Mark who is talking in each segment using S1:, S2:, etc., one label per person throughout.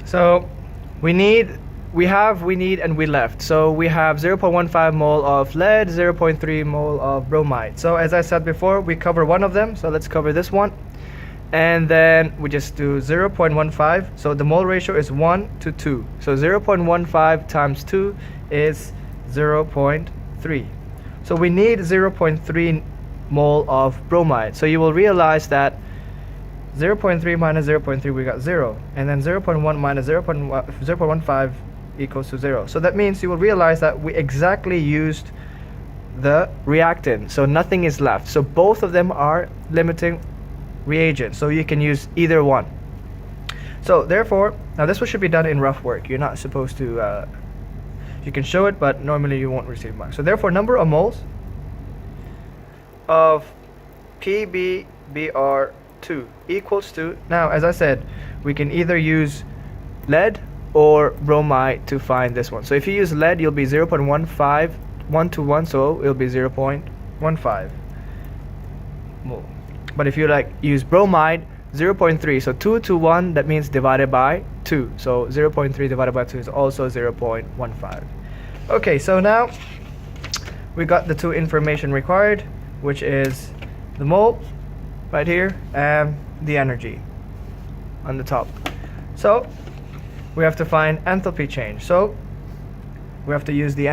S1: So we need, and we left. So we have 0.15 mole of lead, 0.3 mole of bromide. So as I said before, we cover one of them. So let's cover this one. And then we just do 0.15. So the mole ratio is 1 to 2. So 0.15 times 2 is 0.3. So we need 0.3 mole of bromide. So you will realize that 0.3 minus 0.3, we got 0. And then 0.1 minus 0.15 equals to 0. So that means you will realize that we exactly used the reactant. So nothing is left. So both of them are limiting reagents. So you can use either one. So therefore, now this one should be done in rough work. You're not supposed to, you can show it, but normally you won't receive marks. So therefore, number of moles of PbBr2 equals to, now as I said, we can either use lead or bromide to find this one. So if you use lead, you'll be 0.15, 1 to 1, so it'll be 0.15 mole. But if you use bromide, 0.3, so 2 to 1, that means divided by 2. So 0.3 divided by 2 is also 0.15. Okay, so now we got the two information required, which is the mole right here and the energy on the top. So we have to find enthalpy change. So we have to use the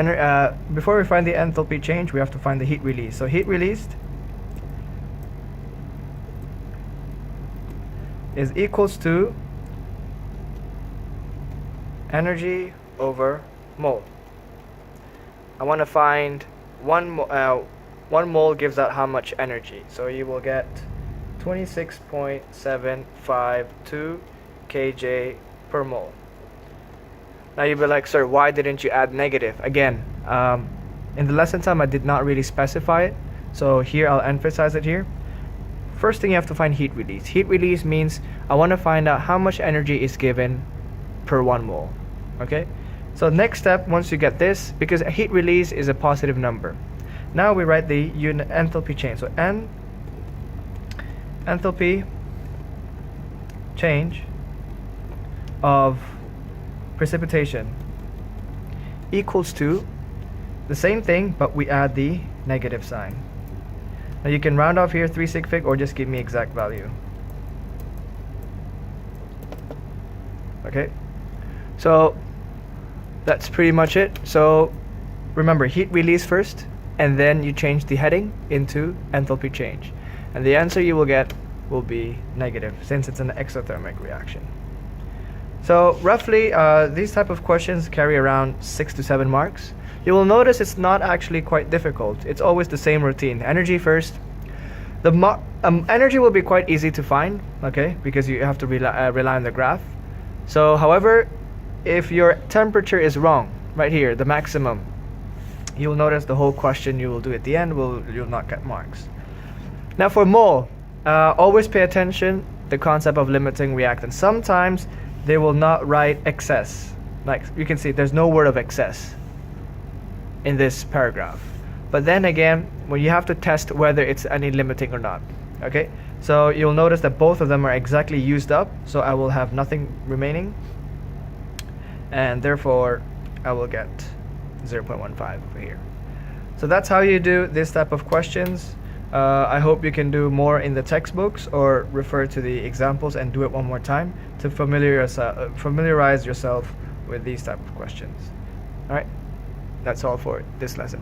S1: before we find the enthalpy change, we have to find the heat release. So heat released is equals to energy over mole. I want to find one mole gives out how much energy. So you will get 26.752 kJ per mole. Now you'll be like, sir, why didn't you add negative? Again, in the lesson time I did not really specify it. So here I'll emphasize it here. First thing, you have to find heat release. Heat release means I want to find out how much energy is given per 1 mole. Okay? So next step, once you get this, because heat release is a positive number, now we write the unit enthalpy change. So enthalpy change of precipitation equals to the same thing, but we add the negative sign. Now you can round off here 3 sig fig or just give me exact value. Okay, so that's pretty much it. So remember, heat release first, and then you change the heading into enthalpy change, and the answer you will get will be negative since it's an exothermic reaction. So roughly these type of questions carry around 6 to 7 marks. You will notice it's not actually quite difficult. It's always the same routine. Energy first. The energy will be quite easy to find, okay, because you have to rely on the graph. So however, if your temperature is wrong, right here, the maximum, you'll notice the whole question you will do at the end you'll not get marks. Now for mole, always pay attention the concept of limiting reactant. Sometimes they will not write excess. Like you can see, there's no word of excess in this paragraph. But then again, when you have to test whether it's any limiting or not. Okay, so you'll notice that both of them are exactly used up, so I will have nothing remaining, and therefore I will get 0.15 over here. So that's how you do this type of questions. I hope you can do more in the textbooks or refer to the examples and do it one more time to familiarize yourself with these type of questions. Alright, that's all for this lesson.